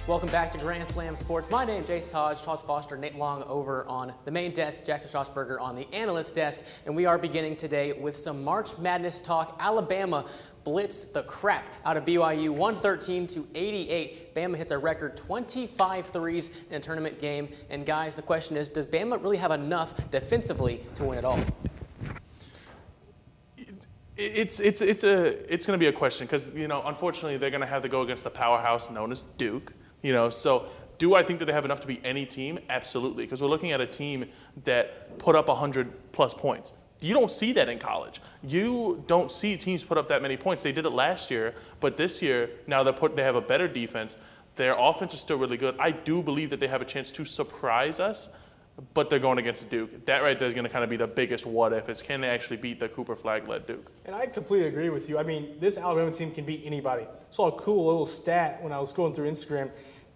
Welcome back to Grand Slam Sports. My name is Jason Hodge, Charles Foster, Nate Long over on the main desk, Jackson Strasburger on the analyst desk, and we are beginning today with some March Madness talk. Alabama blitzed the crap out of BYU, 113-88. Bama hits a record 25 threes in a tournament game. And guys, the question is, does Bama really have enough defensively to win it all? It's going to be a question because, unfortunately, they're going to have to go against the powerhouse known as Duke. So do I think that they have enough to beat any team? Absolutely, because we're looking at a team that put up 100-plus points. You don't see that in college. You don't see teams put up that many points. They did it last year, but this year, now they have a better defense. Their offense is still really good. I do believe that they have a chance to surprise us, but they're going against Duke. That right there is going to kind of be the biggest what if, is can they actually beat the Cooper Flag-led Duke? And I completely agree with you. I mean, this Alabama team can beat anybody. Saw a cool little stat when I was going through Instagram.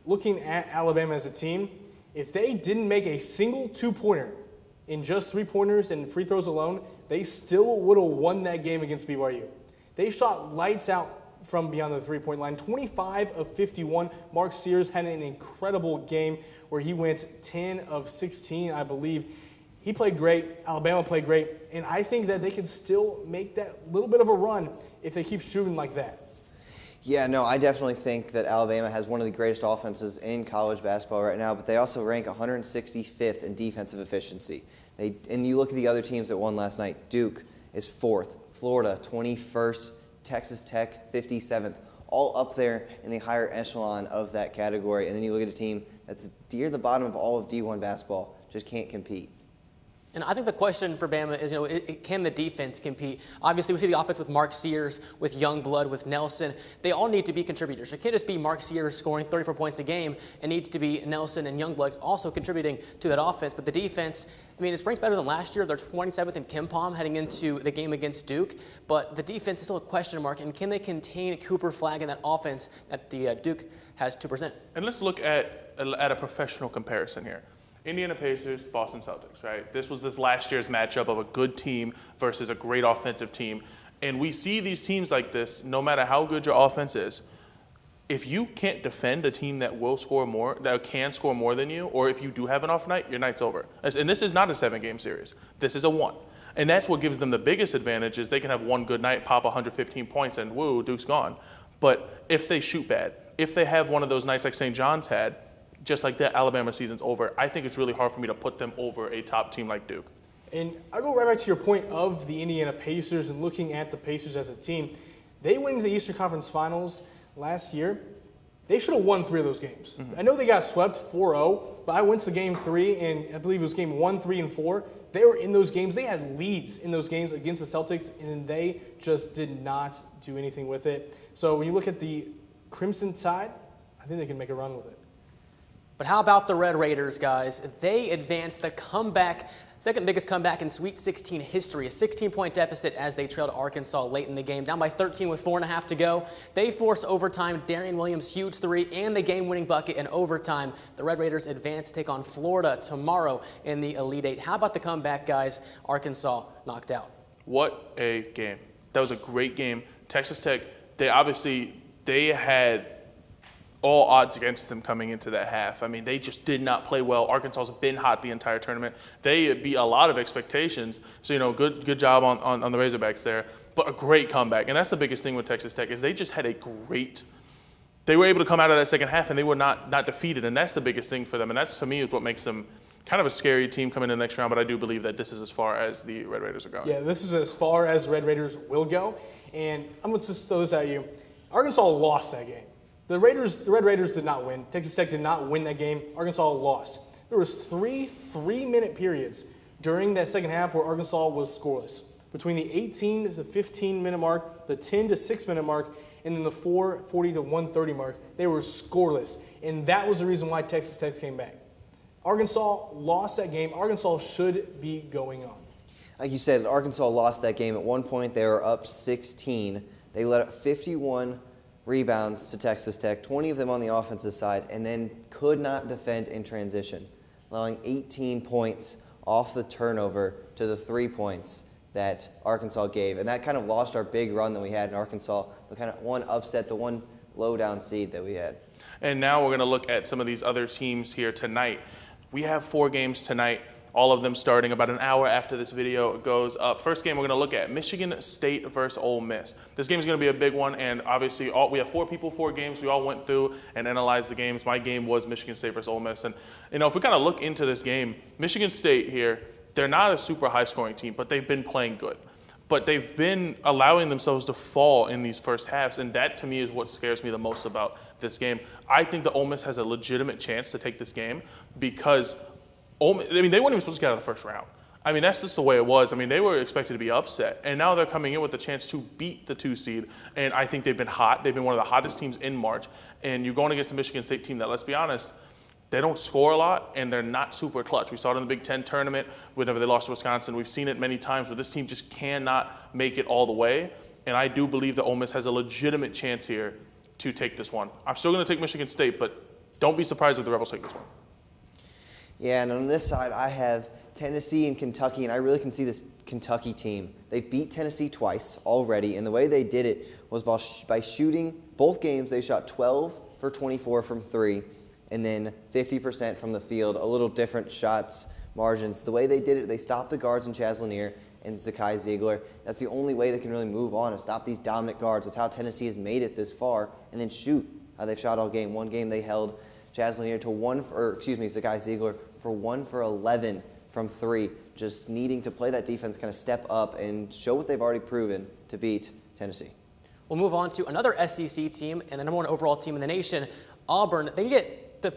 Looking at Alabama as a team, if they didn't make a single two-pointer in just three-pointers and free throws alone, they still would have won that game against BYU. They shot lights out from beyond the three-point line. 25 of 51. Mark Sears had an incredible game where he went 10 of 16, I believe. He played great. Alabama played great. And I think that they can still make that little bit of a run if they keep shooting like that. Yeah, no, I definitely think that Alabama has one of the greatest offenses in college basketball right now, but they also rank 165th in defensive efficiency. And you look at the other teams that won last night. Duke is 4th, Florida 21st, Texas Tech 57th, all up there in the higher echelon of that category. And then you look at a team that's near the bottom of all of D1 basketball, just can't compete. And I think the question for Bama is, can the defense compete? Obviously, we see the offense with Mark Sears, with Youngblood, with Nelson. They all need to be contributors. It can't just be Mark Sears scoring 34 points a game. It needs to be Nelson and Youngblood also contributing to that offense. But the defense, it's ranked better than last year. They're 27th in KenPom heading into the game against Duke. But the defense is still a question mark. And can they contain Cooper Flag in that offense that the Duke has to present? And let's look at a professional comparison here. Indiana Pacers, Boston Celtics, right? This was this last year's matchup of a good team versus a great offensive team. And we see these teams like this, no matter how good your offense is, if you can't defend a team that will score more, that can score more than you, or if you do have an off night, your night's over. And this is not a 7-game series. This is a 1. And that's what gives them the biggest advantage is they can have one good night, pop 115 points, and woo, Duke's gone. But if they shoot bad, if they have one of those nights like St. John's had, just like that, Alabama season's over. I think it's really hard for me to put them over a top team like Duke. And I'll go right back to your point of the Indiana Pacers and looking at the Pacers as a team. They went into the Eastern Conference Finals last year. They should have won 3 of those games. Mm-hmm. I know they got swept 4-0, but I went to game 3, and I believe it was game 1, 3, and 4. They were in those games. They had leads in those games against the Celtics, and they just did not do anything with it. So when you look at the Crimson Tide, I think they can make a run with it. But how about the Red Raiders, guys? They advanced the comeback, second biggest comeback in Sweet 16 history, a 16-point deficit as they trailed Arkansas late in the game, down by 13 with 4.5 to go. They forced overtime, Darian Williams' huge 3, and the game-winning bucket in overtime. The Red Raiders advance to take on Florida tomorrow in the Elite Eight. How about the comeback, guys? Arkansas knocked out. What a game. That was a great game. Texas Tech, they had all odds against them coming into that half. They just did not play well. Arkansas's been hot the entire tournament. They beat a lot of expectations. So, good job on the Razorbacks there. But a great comeback. And that's the biggest thing with Texas Tech is they just had they were able to come out of that second half and they were not defeated. And that's the biggest thing for them. And that's, to me, is what makes them kind of a scary team coming in the next round. But I do believe that this is as far as the Red Raiders are going. Yeah, this is as far as Red Raiders will go. And I'm going to just throw this at you. Arkansas lost that game. The Red Raiders did not win. Texas Tech did not win that game. Arkansas lost. There was 3 3-minute periods during that second half where Arkansas was scoreless. Between the 18 to 15-minute mark, the 10 to 6-minute mark, and then the 4:40 to 1:30 mark, they were scoreless. And that was the reason why Texas Tech came back. Arkansas lost that game. Arkansas should be going on. Like you said, Arkansas lost that game. At one point, they were up 16. They let up 51 rebounds to Texas Tech, 20 of them on the offensive side, and then could not defend in transition, allowing 18 points off the turnover to the 3 points that Arkansas gave. And that kind of lost our big run that we had in Arkansas, the kind of one upset, the one low-down seed that we had. And now we're going to look at some of these other teams here tonight. We have 4 games tonight, all of them starting about an hour after this video goes up. First game we're going to look at Michigan State versus Ole Miss. This game is going to be a big one, and obviously we have 4 people, 4 games. We all went through and analyzed the games. My game was Michigan State versus Ole Miss. And, if we kind of look into this game, Michigan State here, they're not a super high-scoring team, but they've been playing good. But they've been allowing themselves to fall in these first halves, and that to me is what scares me the most about this game. I think that Ole Miss has a legitimate chance to take this game because they weren't even supposed to get out of the first round. That's just the way it was. They were expected to be upset, and now they're coming in with a chance to beat the 2 seed, and I think they've been hot. They've been one of the hottest teams in March, and you're going against a Michigan State team that, let's be honest, they don't score a lot, and they're not super clutch. We saw it in the Big Ten tournament whenever they lost to Wisconsin. We've seen it many times where this team just cannot make it all the way, and I do believe that Ole Miss has a legitimate chance here to take this one. I'm still going to take Michigan State, but don't be surprised if the Rebels take this one. Yeah, and on this side, I have Tennessee and Kentucky, and I really can see this Kentucky team. They beat Tennessee twice already, and the way they did it was by shooting both games. They shot 12 for 24 from 3, and then 50% from the field, a little different shots margins. The way they did it, they stopped the guards in Chaz Lanier and Zakai Ziegler. That's the only way they can really move on and stop these dominant guards. That's how Tennessee has made it this far, and then shoot how they've shot all game. One game they held Chaz Lanier to Zakai Ziegler for 1 for 11 from 3, just needing to play that defense, kind of step up and show what they've already proven to beat Tennessee. We'll move on to another SEC team and the number 1 overall team in the nation, Auburn. They get the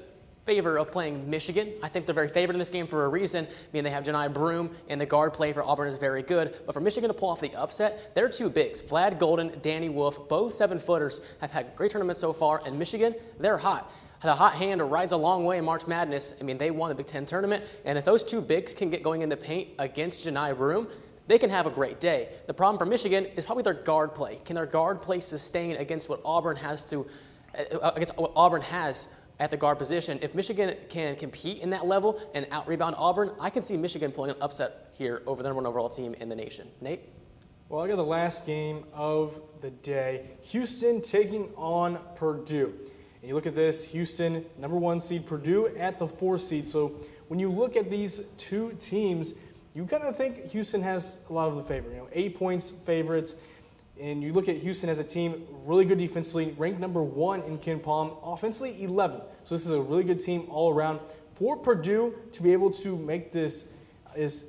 favor of playing Michigan. I think they're very favored in this game for a reason. They have Janai Broom, and the guard play for Auburn is very good. But for Michigan to pull off the upset, their 2 bigs, Vlad Golden, Danny Wolf, both 7-footers, have had great tournaments so far. And Michigan, they're hot. The hot hand rides a long way in March Madness. They won the Big Ten tournament. And if those 2 bigs can get going in the paint against Janai Broom, they can have a great day. The problem for Michigan is probably their guard play. Can their guard play sustain against what Auburn has at the guard position? If Michigan can compete in that level and out-rebound Auburn, I can see Michigan pulling an upset here over the number 1 overall team in the nation. Nate? Well, I got the last game of the day. Houston taking on Purdue. And you look at this, Houston, number 1 seed, Purdue at the 4 seed. So when you look at these 2 teams, you kind of think Houston has a lot of the favor. 8 points favorites. And you look at Houston as a team, really good defensively, ranked number 1 in KenPom, offensively 11. So this is a really good team all around. For Purdue to be able to make this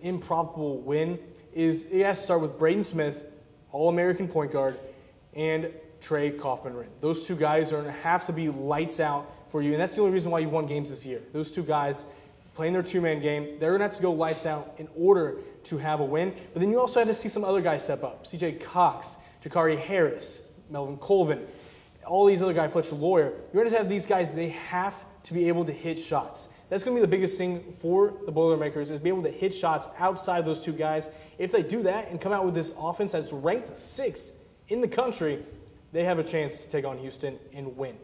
improbable win, it has to start with Braden Smith, All-American point guard, and Trey Kaufman-Rin. Those 2 guys are going to have to be lights out for you, and that's the only reason why you've won games this year. Those 2 guys playing their 2-man game, they're going to have to go lights out in order to have a win. But then you also have to see some other guys step up. C.J. Cox, Jakari Harris, Melvin Colvin, all these other guys, Fletcher Lawyer. You're going to have these guys, they have to be able to hit shots. That's going to be the biggest thing for the Boilermakers, is be able to hit shots outside those 2 guys. If they do that and come out with this offense that's ranked 6th in the country, they have a chance to take on Houston and win.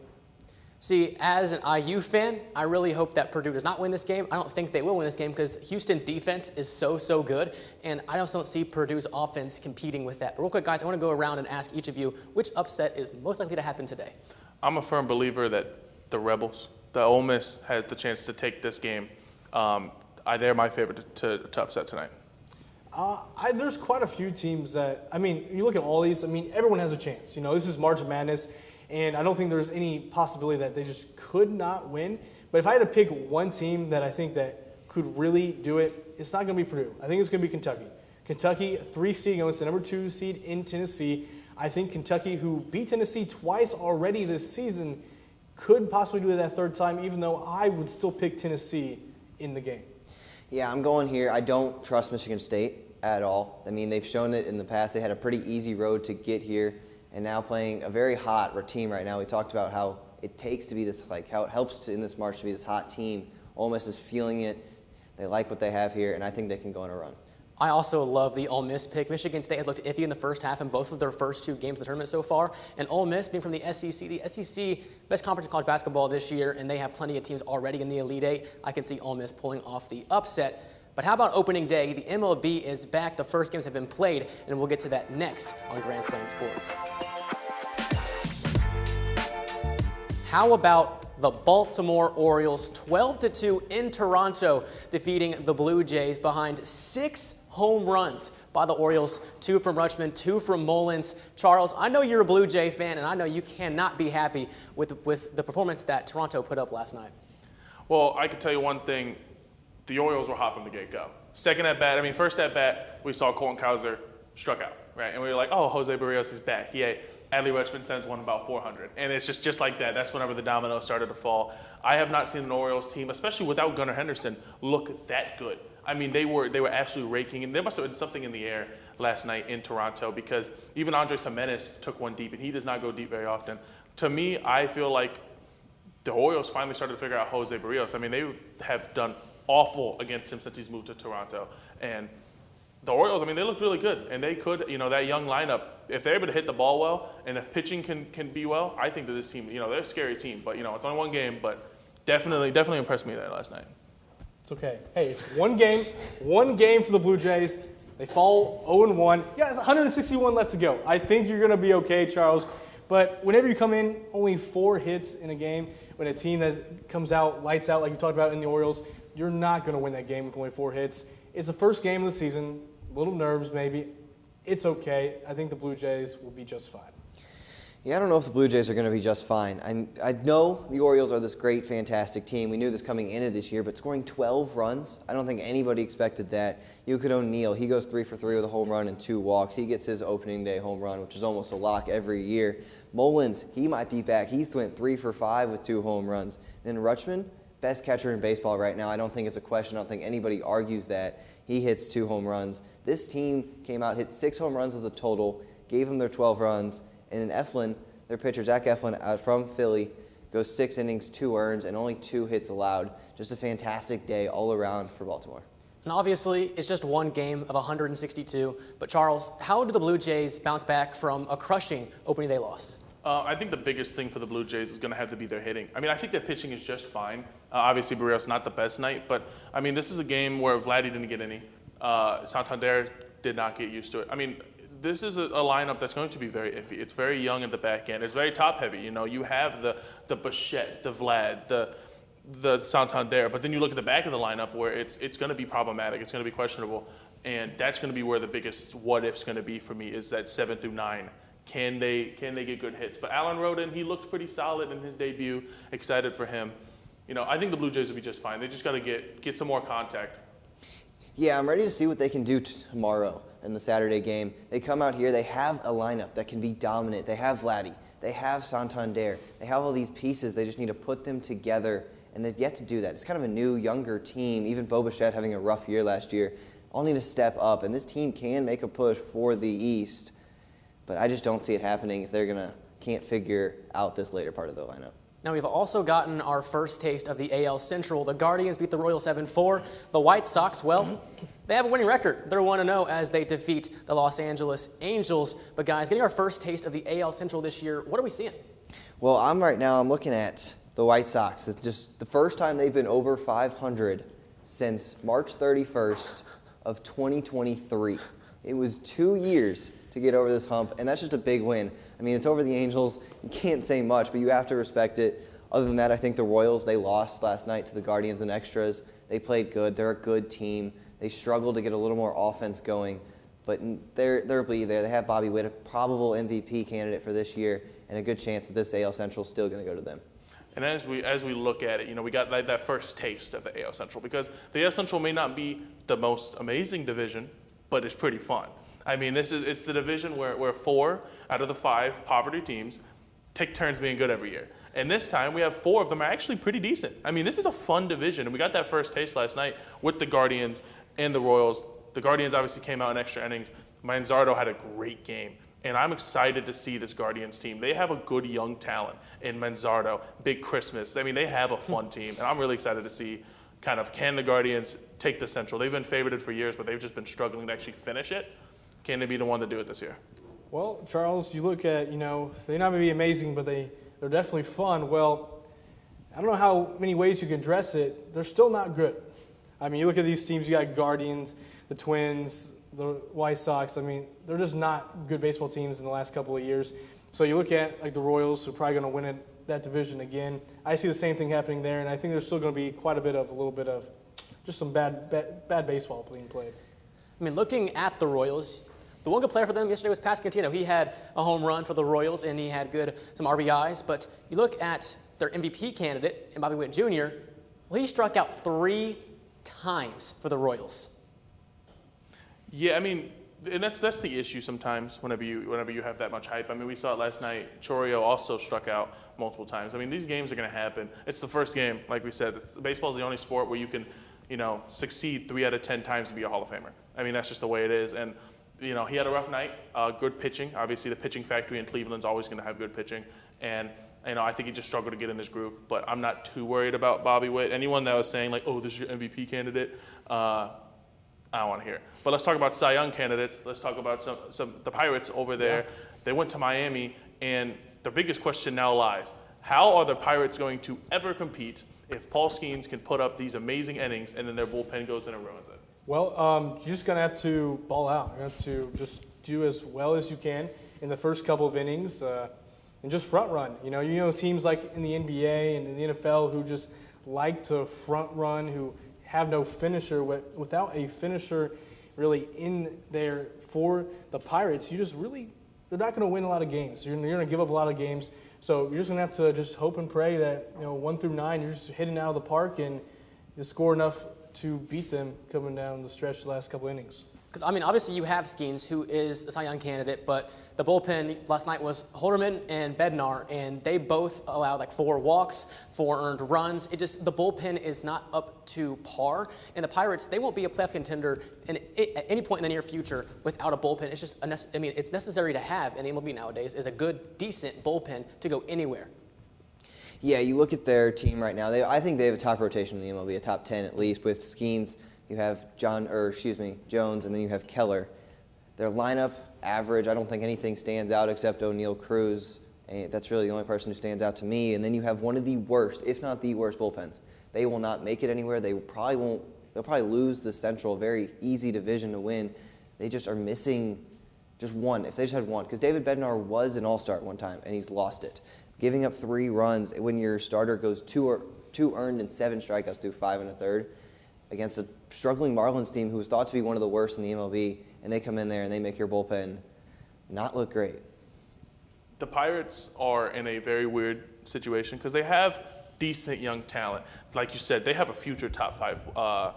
See, as an IU fan, I really hope that Purdue does not win this game. I don't think they will win this game because Houston's defense is so good, and I just don't see Purdue's offense competing with that. But real quick, guys, I want to go around and ask each of you which upset is most likely to happen today. I'm a firm believer that the Rebels, the Ole Miss, has the chance to take this game. They're my favorite to upset tonight. There's quite a few teams that, you look at all these, everyone has a chance. This is March Madness, and I don't think there's any possibility that they just could not win. But if I had to pick one team that I think that could really do it, it's not going to be Purdue. I think it's going to be Kentucky. Kentucky, 3 seed against the number 2 seed in Tennessee. I think Kentucky, who beat Tennessee twice already this season, could possibly do it that 3rd time, even though I would still pick Tennessee in the game. Yeah, I'm going here. I don't trust Michigan State at all. They've shown it in the past. They had a pretty easy road to get here, and now playing a very hot team right now. We talked about how it takes to be this, how it helps in this March to be this hot team. Ole Miss is feeling it. They like what they have here, and I think they can go on a run. I also love the Ole Miss pick. Michigan State has looked iffy in the first half in both of their first 2 games of the tournament so far. And Ole Miss, being from the SEC, best conference in college basketball this year, and they have plenty of teams already in the Elite 8. I can see Ole Miss pulling off the upset. But how about opening day? The MLB is back. The first games have been played, and we'll get to that next on Grand Slam Sports. How about the Baltimore Orioles 12-2 in Toronto, defeating the Blue Jays behind 6 home runs by the Orioles, 2 from Rutschman, 2 from Mullins. Charles, I know you're a Blue Jay fan, and I know you cannot be happy with the performance that Toronto put up last night. Well, I can tell you one thing. The Orioles were hot from the get-go. First at bat, we saw Colton Cowser struck out, right? And we were like, oh, Jose Barrios is back. Yay. Adley Rutschman sends one about 400. And it's just like that. That's whenever the dominoes started to fall. I have not seen an Orioles team, especially without Gunnar Henderson, look that good. I mean, they were absolutely raking, and there must have been something in the air last night in Toronto, because even Andres Jimenez took one deep, and he does not go deep very often. To me, I feel like the Orioles finally started to figure out Jose Barrios. I mean, they have done awful against him since he's moved to Toronto. And the Orioles, I mean, they looked really good, and they could, that young lineup, if they're able to hit the ball well, and if pitching can be well, I think that this team, they're a scary team, but, it's only one game, but definitely impressed me there last night. It's okay. Hey, it's one game for the Blue Jays. They fall 0-1. Yeah, it's 161 left to go. I think you're going to be okay, Charles. But whenever you come in, only 4 hits in a game, when a team that comes out, lights out like you talked about in the Orioles, you're not going to win that game with only 4 hits. It's the first game of the season, a little nerves maybe. It's okay. I think the Blue Jays will be just fine. Yeah, I don't know if the Blue Jays are going to be just fine. I know the Orioles are this great, fantastic team. We knew this coming into this year, but scoring 12 runs, I don't think anybody expected that. Yuka O'Neal, he goes 3 for 3 with a home run and 2 walks. He gets his opening day home run, which is almost a lock every year. Mullins, he might be back. He went 3 for 5 with 2 home runs. Then Rutschman, best catcher in baseball right now. I don't think it's a question. I don't think anybody argues that. He hits 2 home runs. This team came out, hit 6 home runs as a total, gave them their 12 runs. And then Eflin, their pitcher, Zach Eflin, out from Philly, goes 6 innings, 2 earns, and only 2 hits allowed. Just a fantastic day all around for Baltimore. And obviously, it's just one game of 162. But Charles, how did the Blue Jays bounce back from a crushing opening day loss? I think the biggest thing for the Blue Jays is going to have to be their hitting. I mean, I think their pitching is just fine. Obviously, Barrios not the best night, but I mean, this is a game where Vladdy didn't get any. Santander did not get used to it. I mean, this is a lineup that's going to be very iffy. It's very young at the back end. It's very top heavy. You have the Bichette, the Vlad, the Santander, but then you look at the back of the lineup where it's going to be problematic. It's going to be questionable, and that's going to be where the biggest what if's going to be for me is that 7 through 9. Can they get good hits? But Alan Rodin, he looked pretty solid in his debut. Excited for him. I think the Blue Jays will be just fine. They just got to get some more contact. Yeah, I'm ready to see what they can do tomorrow in the Saturday game. They come out here, they have a lineup that can be dominant. They have Vladdy, they have Santander, they have all these pieces. They just need to put them together, and they've yet to do that. It's kind of a new, younger team. Even Bo Bichette having a rough year last year. All need to step up, and this team can make a push for the East, but I just don't see it happening if they're can't figure out this later part of the lineup. Now, we've also gotten our first taste of the AL Central. The Guardians beat the Royals 7-4. The White Sox, well, they have a winning record. They're 1-0 as they defeat the Los Angeles Angels. But, guys, getting our first taste of the AL Central this year, what are we seeing? Well, I'm looking at the White Sox. It's just the first time they've been over 500 since March 31st of 2023. It was 2 years to get over this hump, and that's just a big win. I mean, it's over the Angels. You can't say much, but you have to respect it. Other than that, I think the Royals, they lost last night to the Guardians in extras. They played good. They're a good team. They struggled to get a little more offense going, but they'll be there. They have Bobby Witt, a probable MVP candidate for this year, and a good chance that this AL Central is still going to go to them. And as we look at it, we got that first taste of the AL Central, because the AL Central may not be the most amazing division, but it's pretty fun. I mean, it's the division where 4 out of the 5 poverty teams take turns being good every year. And this time, we have 4 of them are actually pretty decent. I mean, this is a fun division, and we got that first taste last night with the Guardians and the Royals. The Guardians obviously came out in extra innings. Manzardo had a great game, and I'm excited to see this Guardians team. They have a good young talent in Manzardo, Big Christmas. I mean, they have a fun team, and I'm really excited to see can the Guardians take the Central. They've been favorited for years, but they've just been struggling to actually finish it. Can they be the one to do it this year? Well, Charles, you look at, they're not going to be amazing, but they're definitely fun. Well, I don't know how many ways you can dress it. They're still not good. I mean, you look at these teams, you got Guardians, the Twins, the White Sox. I mean, they're just not good baseball teams in the last couple of years. So you look at, like, the Royals, who are probably going to win it that division again. I see the same thing happening there, and I think there's still going to be quite a little bit of just some bad baseball being played. I mean, looking at the Royals, the one good player for them yesterday was Pascantino. He had a home run for the Royals, and he had some RBIs. But you look at their MVP candidate, Bobby Witt Jr., well, he struck out 3 times for the Royals. Yeah, I mean, and that's the issue sometimes whenever you have that much hype. I mean, we saw it last night. Chourio also struck out multiple times. I mean, these games are going to happen. It's the first game, like we said. Baseball is the only sport where you can, succeed 3 out of 10 times to be a Hall of Famer. I mean, that's just the way it is. And he had a rough night. Good pitching. Obviously, the pitching factory in Cleveland's always going to have good pitching. And I think he just struggled to get in his groove. But I'm not too worried about Bobby Witt. Anyone that was saying like, "Oh, this is your MVP candidate," I don't want to hear. But let's talk about Cy Young candidates. Let's talk about the Pirates over there. Yeah. They went to Miami, and the biggest question now lies: how are the Pirates going to ever compete if Paul Skeens can put up these amazing innings and then their bullpen goes in and ruins it? Well, you're just going to have to ball out. You're going to have to just do as well as you can in the first couple of innings and just front run. You know teams like in the NBA and in the NFL who just like to front run, who have no finisher. Without a finisher really in there for the Pirates, they're not going to win a lot of games. You're going to give up a lot of games. So you're just going to have to just hope and pray that 1 through 9 you're just hitting out of the park and you score enough to beat them coming down the stretch the last couple innings. Because, I mean, obviously you have Skeens, who is a Cy Young candidate, but the bullpen last night was Holderman and Bednar, and they both allowed 4 walks, 4 earned runs. The bullpen is not up to par, and the Pirates, they won't be a playoff contender at any point in the near future without a bullpen. It's just, it's necessary to have in the MLB nowadays is a good, decent bullpen to go anywhere. Yeah, you look at their team right now. I think they have a top rotation in the MLB, a top 10 at least. With Skeens, you have Jones, and then you have Keller. Their lineup, average. I don't think anything stands out except O'Neal Cruz. And that's really the only person who stands out to me. And then you have one of the worst, if not the worst, bullpens. They will not make it anywhere. They'll probably lose the Central, very easy division to win. They just are missing just one. If they just had one, because David Bednar was an all-star at one time, and he's lost it. Giving up 3 runs when your starter goes 2 earned and 7 strikeouts through 5 1/3 against a struggling Marlins team who was thought to be one of the worst in the MLB, and they come in there and they make your bullpen not look great. The Pirates are in a very weird situation because they have decent young talent. Like you said, they have a future top 5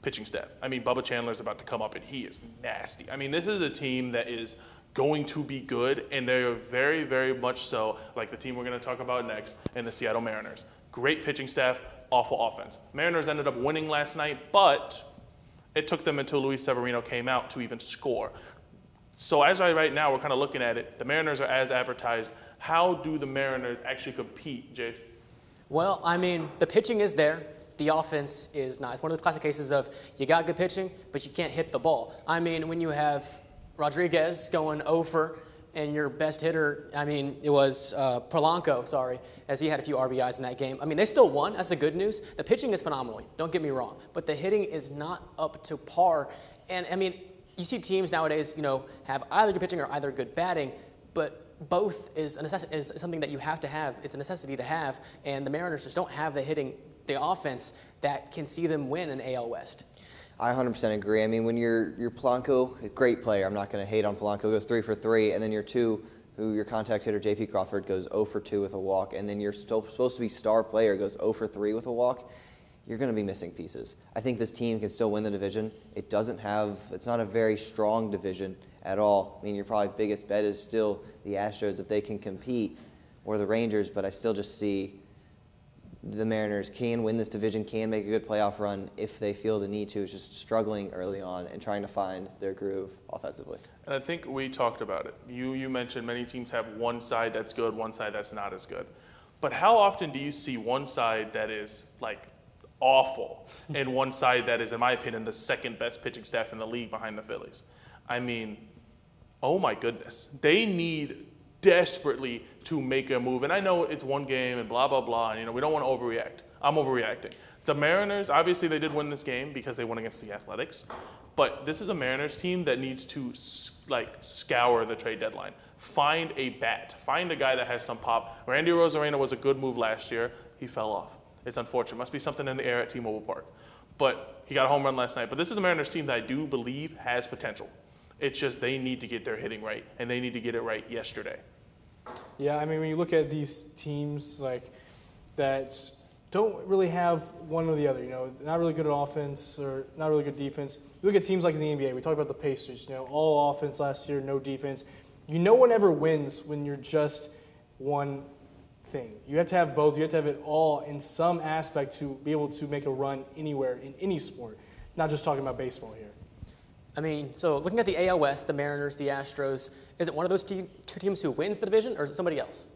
pitching staff. I mean, Bubba Chandler's about to come up, and he is nasty. I mean, this is a team that is going to be good, and they are very, very much so like the team we're going to talk about next in the Seattle Mariners. Great pitching staff, awful offense. Mariners ended up winning last night, but it took them until Luis Severino came out to even score. So right now, we're kind of looking at it. The Mariners are as advertised. How do the Mariners actually compete, Jace? Well, I mean, the pitching is there. The offense is not. It's one of those classic cases of you got good pitching, but you can't hit the ball. I mean, when you have Rodriguez going over, and your best hitter, it was Polanco, as he had a few RBIs in that game. I mean, they still won. That's the good news. The pitching is phenomenal. Don't get me wrong. But the hitting is not up to par. And, you see teams nowadays, have either good pitching or either good batting, but both is something that you have to have. It's a necessity to have, and the Mariners just don't have the offense that can see them win an AL West. I 100% agree. I mean, when you're Polanco, a great player. I'm not going to hate on Polanco. Goes 3 for 3, and then your your contact hitter J.P. Crawford goes 0 for 2 with a walk, and then you're supposed to be star player goes 0 for 3 with a walk. You're going to be missing pieces. I think this team can still win the division. It's not a very strong division at all. I mean, your probably biggest bet is still the Astros if they can compete, or the Rangers, but I still just see the Mariners can win this division, can make a good playoff run if they feel the need to. It's just struggling early on and trying to find their groove offensively. And I think we talked about it. You mentioned many teams have one side that's good, one side that's not as good. But how often do you see one side that is awful and one side that is, in my opinion, the second best pitching staff in the league behind the Phillies? I mean, oh my goodness. They need desperately to make a move. And I know it's one game and blah, blah, blah, and we don't want to overreact. I'm overreacting. The Mariners, obviously they did win this game because they won against the Athletics, but this is a Mariners team that needs to scour the trade deadline. Find a bat. Find a guy that has some pop. Randy Arozarena was a good move last year. He fell off. It's unfortunate. Must be something in the air at T-Mobile Park. But he got a home run last night. But this is a Mariners team that I do believe has potential. It's just they need to get their hitting right, and they need to get it right yesterday. Yeah, I mean, when you look at these teams that don't really have one or the other, not really good at offense or not really good defense. You look at teams like in the NBA. We talked about the Pacers, all offense last year, no defense. No one ever wins when you're just one thing. You have to have both. You have to have it all in some aspect to be able to make a run anywhere in any sport, not just talking about baseball here. I mean, so looking at the AL West, the Mariners, the Astros, is it one of those two teams who wins the division, or is it somebody else?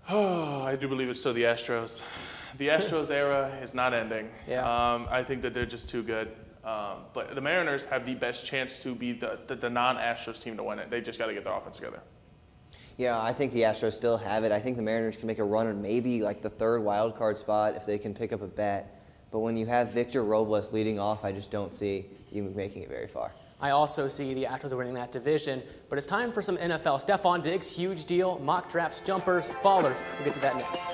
Oh, I do believe it's still the Astros. The Astros era is not ending. Yeah. I think that they're just too good. But the Mariners have the best chance to be the non-Astros team to win it. They just got to get their offense together. Yeah, I think the Astros still have it. I think the Mariners can make a run on maybe the third wild card spot if they can pick up a bat. But when you have Victor Robles leading off, I just don't see you making it very far. I also see the Astros winning that division, but it's time for some NFL. Stephon Diggs, huge deal, mock drafts, jumpers, fallers. We'll get to that next.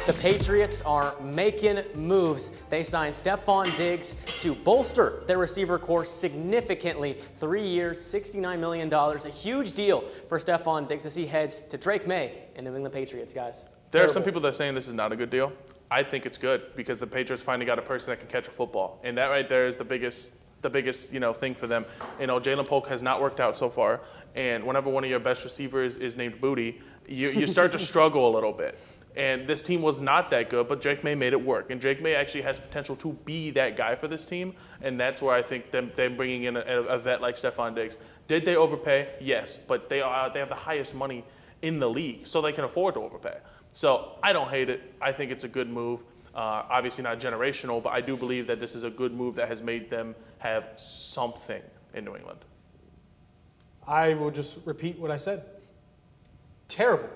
The Patriots are making moves. They signed Stephon Diggs to bolster their receiver corps significantly. 3 years, $69 million. A huge deal for Stephon Diggs as he heads to Drake May and the New England Patriots, guys. There are some people that are saying this is not a good deal. I think it's good because the Patriots finally got a person that can catch a football. And that right there is the biggest thing for them. Jalen Polk has not worked out so far. And whenever one of your best receivers is named Booty, you start to struggle a little bit. And this team was not that good, but Drake May made it work. And Drake May actually has potential to be that guy for this team. And that's where I think them bringing in a vet like Stephon Diggs. Did they overpay? Yes, but they have the highest money in the league, so they can afford to overpay. So I don't hate it. I think it's a good move. Obviously not generational, but I do believe that this is a good move that has made them have something in New England. I will just repeat what I said. Terrible.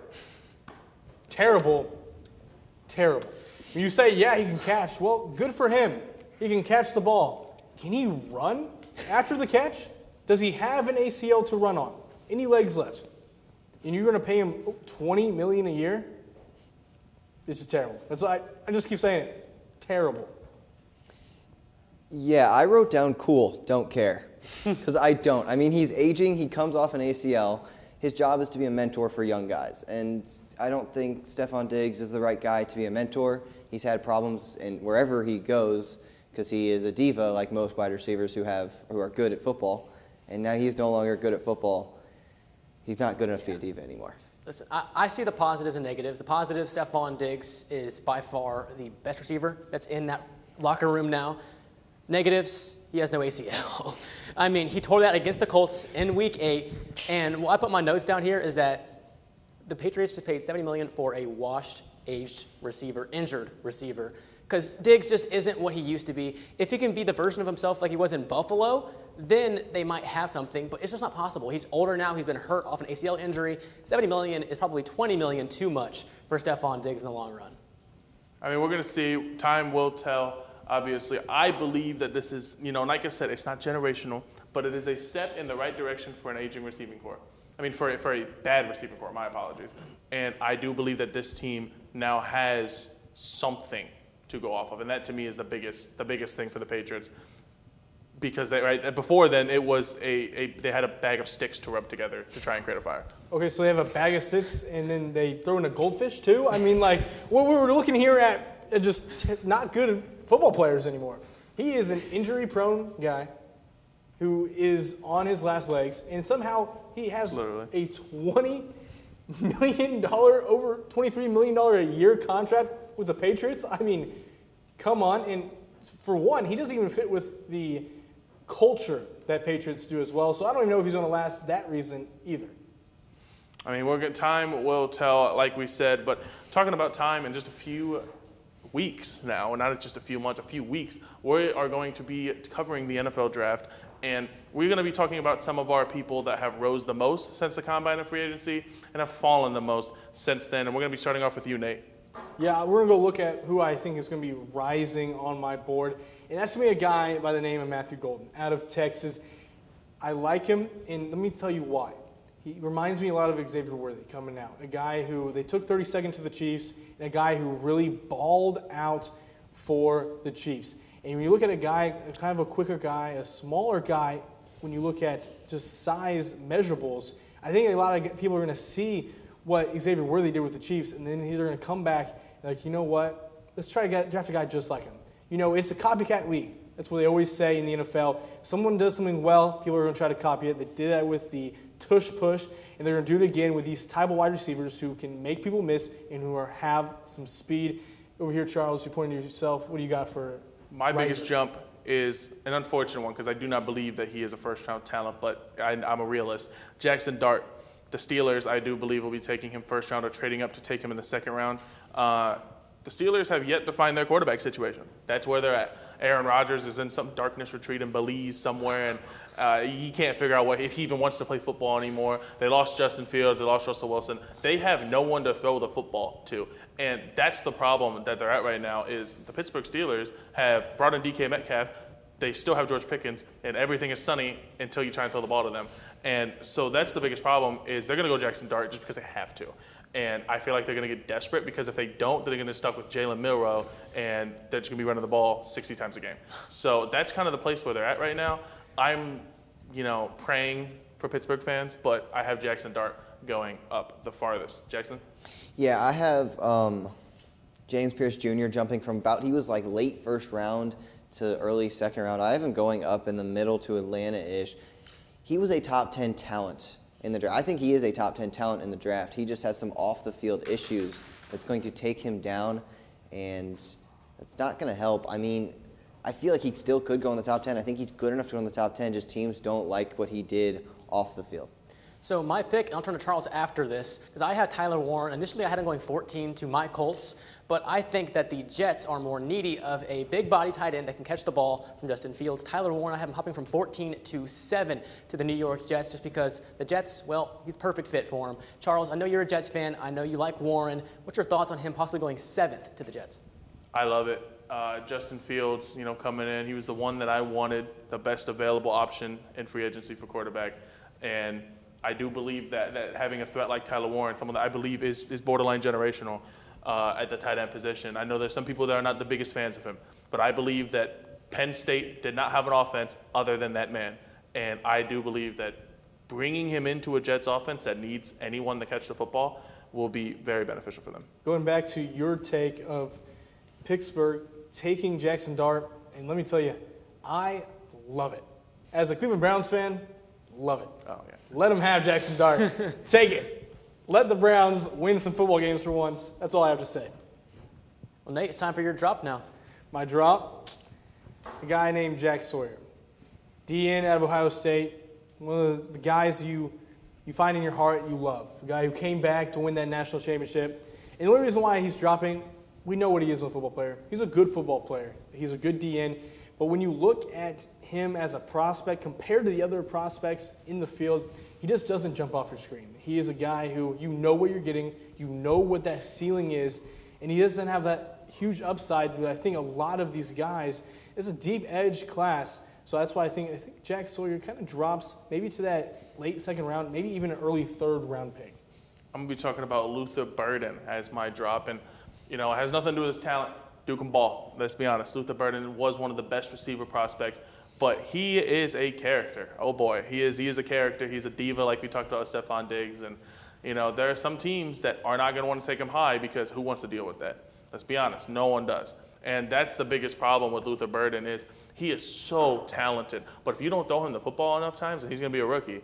Terrible. Terrible. When you say, yeah, he can catch, well, good for him. He can catch the ball. Can he run after the catch? Does he have an ACL to run on? Any legs left? And you're going to pay him $20 million a year? This is terrible. That's why I just keep saying it. Terrible. Yeah, I wrote down cool, don't care. Because I don't. I mean, he's aging. He comes off an ACL. His job is to be a mentor for young guys. And I don't think Stephon Diggs is the right guy to be a mentor. He's had problems in wherever he goes because he is a diva like most wide receivers who are good at football. And now he's no longer good at football. He's not good enough to be a diva anymore. Listen, I see the positives and negatives. The positive, Stephon Diggs is by far the best receiver that's in that locker room now. Negatives, he has no ACL. I mean, he tore that against the Colts in Week 8. And what I put my notes down here is that the Patriots just paid $70 million for a washed, aged receiver, injured receiver. Because Diggs just isn't what he used to be. If he can be the version of himself like he was in Buffalo, then they might have something, but it's just not possible. He's older now. He's been hurt off an ACL injury. $70 million is probably $20 million too much for Stephon Diggs in the long run. I mean, we're going to see. Time will tell, obviously. I believe that this is, like I said, it's not generational, but it is a step in the right direction for an aging receiving corps. I mean, for a bad receiving corps, my apologies. And I do believe that this team now has something to go off of, and that to me is the biggest thing for the Patriots. Because before then it was they had a bag of sticks to rub together to try and create a fire. Okay, so they have a bag of sticks and then they throw in a goldfish too? I mean, what we were looking here at just not good football players anymore. He is an injury-prone guy who is on his last legs, and somehow he has a $20 million, over $23 million a year contract with the Patriots. I mean, come on. And for one, he doesn't even fit with the culture that Patriots do as well. So I don't even know if he's going to last that reason either. I mean, time will tell, like we said, but talking about time in just a few weeks now, not just a few months, a few weeks, we are going to be covering the NFL draft, and we're going to be talking about some of our people that have rose the most since the combine and free agency and have fallen the most since then. And we're going to be starting off with you, Nate. Yeah, we're going to go look at who I think is going to be rising on my board. And that's going to be a guy by the name of Matthew Golden out of Texas. I like him, and let me tell you why. He reminds me a lot of Xavier Worthy coming out, a guy who they took 32nd to the Chiefs, and a guy who really balled out for the Chiefs. And when you look at a guy, kind of a quicker guy, a smaller guy, when you look at just size measurables, I think a lot of people are going to see what Xavier Worthy did with the Chiefs, and then they're going to come back like, you know what, let's try to draft a guy just like him. You know, it's a copycat league. That's what they always say in the NFL. If someone does something well, people are going to try to copy it. They did that with the tush push, and they're going to do it again with these type of wide receivers who can make people miss and who have some speed. Over here, Charles, you pointed to yourself. What do you got for my biggest jump is an unfortunate one because I do not believe that he is a first-round talent, but I'm a realist. Jackson Dart, the Steelers, I do believe will be taking him first round or trading up to take him in the second round. The Steelers have yet to find their quarterback situation. That's where they're at. Aaron Rodgers is in some darkness retreat in Belize somewhere, and he can't figure out if he even wants to play football anymore. They lost Justin Fields. They lost Russell Wilson. They have no one to throw the football to, and that's the problem that they're at right now is the Pittsburgh Steelers have brought in DK Metcalf. They still have George Pickens, and everything is sunny until you try and throw the ball to them. And so that's the biggest problem is they're going to go Jackson Dart just because they have to. And I feel like they're going to get desperate because if they don't, then they're going to get stuck with Jalen Milroe, and they're just going to be running the ball 60 times a game. So that's kind of the place where they're at right now. I'm, praying for Pittsburgh fans, but I have Jackson Dart going up the farthest. Jackson? Yeah, I have James Pierce Jr. jumping from he was like late first round to early second round. I have him going up in the middle to Atlanta-ish. He was a top 10 talent in the draft. I think he is a top 10 talent in the draft. He just has some off-the-field issues that's going to take him down, and it's not going to help. I mean, I feel like he still could go in the top 10. I think he's good enough to go in the top 10, just teams don't like what he did off the field. So my pick, and I'll turn to Charles after this, because I had Tyler Warren. Initially, I had him going 14 to my Colts, but I think that the Jets are more needy of a big body tight end that can catch the ball from Justin Fields. Tyler Warren, I have him hopping from 14 to 7 to the New York Jets just because the Jets, well, he's a perfect fit for him. Charles, I know you're a Jets fan. I know you like Warren. What's your thoughts on him possibly going 7th to the Jets? I love it. Justin Fields, coming in, he was the one that I wanted, the best available option in free agency for quarterback. And I do believe that having a threat like Tyler Warren, someone that I believe is borderline generational at the tight end position. I know there's some people that are not the biggest fans of him, but I believe that Penn State did not have an offense other than that man. And I do believe that bringing him into a Jets offense that needs anyone to catch the football will be very beneficial for them. Going back to your take of Pittsburgh taking Jackson Dart, and let me tell you, I love it. As a Cleveland Browns fan, love it. Oh, yeah. Let them have Jackson Dart. Take it. Let the Browns win some football games for once. That's all I have to say. Well, Nate, it's time for your drop now. My drop, a guy named Jack Sawyer. DN out of Ohio State. One of the guys you find in your heart you love. A guy who came back to win that national championship. And the only reason why he's dropping, we know what he is as a football player. He's a good football player. He's a good DN. But when you look at him as a prospect compared to the other prospects in the field, he just doesn't jump off your screen. He is a guy who you know what you're getting, you know what that ceiling is, and he doesn't have that huge upside that I think a lot of these guys. It's a deep edge class, so that's why I think Jack Sawyer kind of drops maybe to that late second round, maybe even an early third round pick. I'm going to be talking about Luther Burden as my drop, and it has nothing to do with his talent. Duke can ball, let's be honest. Luther Burden was one of the best receiver prospects, but he is a character. Oh boy, he is a character. He's a diva, like we talked about with Stephon Diggs, and there are some teams that are not going to want to take him high because who wants to deal with that? Let's be honest, no one does. And that's the biggest problem with Luther Burden is he is so talented, but if you don't throw him the football enough times, and he's going to be a rookie,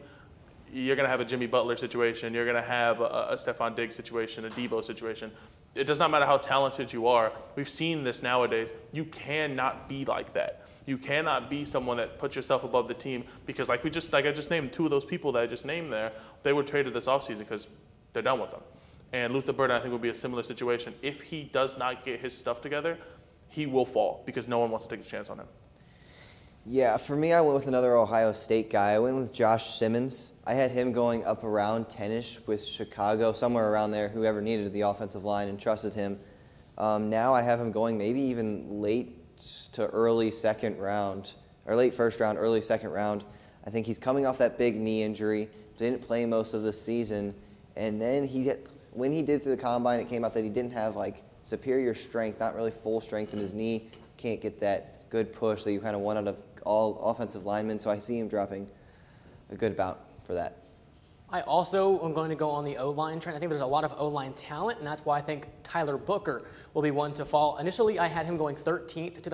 you're going to have a Jimmy Butler situation. You're going to have a Stephon Diggs situation, a Debo situation. It does not matter how talented you are. We've seen this nowadays. You cannot be like that. You cannot be someone that puts yourself above the team because like I just named two of those people that I just named there, they were traded this offseason because they're done with them. And Luther Burden, I think, will be a similar situation. If he does not get his stuff together, he will fall because no one wants to take a chance on him. Yeah, for me, I went with another Ohio State guy. I went with Josh Simmons. I had him going up around 10-ish with Chicago, somewhere around there, whoever needed the offensive line and trusted him Now I have him going maybe even late to early second round, or late first round, early second round. I think he's coming off that big knee injury, didn't play most of the season, and then when he did through the combine, it came out that he didn't have like superior strength, not really full strength in his knee, can't get that good push that you kind of want out of all offensive linemen, so I see him dropping a good bout for that. I also am going to go on the O-line trend. I think there's a lot of O-line talent, and that's why I think Tyler Booker will be one to fall. Initially, I had him going 13th to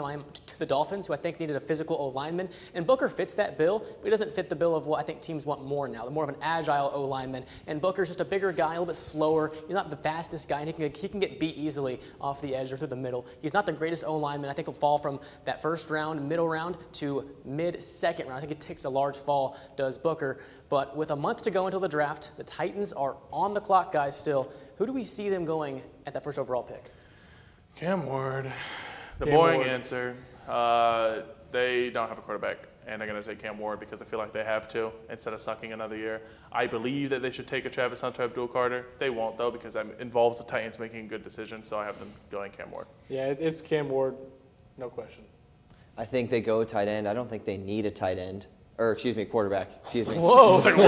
the Dolphins, who I think needed a physical O-lineman, and Booker fits that bill, but he doesn't fit the bill of what I think teams want more now. They're more of an agile O-lineman, and Booker's just a bigger guy, a little bit slower. He's not the fastest guy, and he can get beat easily off the edge or through the middle. He's not the greatest O-lineman. I think he'll fall from that first round, middle round, to mid-second round. I think it takes a large fall, does Booker. But with a month to go until the draft, the Titans are on the clock, guys, still. Who do we see them going at that first overall pick? Cam Ward. The Cam boring Ward. answer. They don't have a quarterback, and they're going to take Cam Ward because I feel like they have to instead of sucking another year. I believe that they should take a Travis Hunter, Abdul Carter. They won't, though, because that involves the Titans making a good decision, so I have them going Cam Ward. Yeah, it's Cam Ward, no question. I think they go tight end. I don't think they need a tight end. Or, excuse me, quarterback. Excuse me. Whoa. Time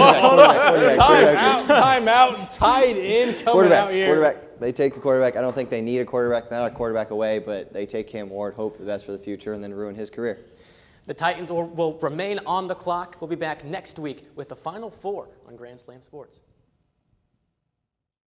out. Tied in coming out here. Quarterback. They take a quarterback. I don't think they need a quarterback. Not a quarterback away, but they take Cam Ward, hope the best for the future, and then ruin his career. The Titans will remain on the clock. We'll be back next week with the Final Four on Grand Slam Sports.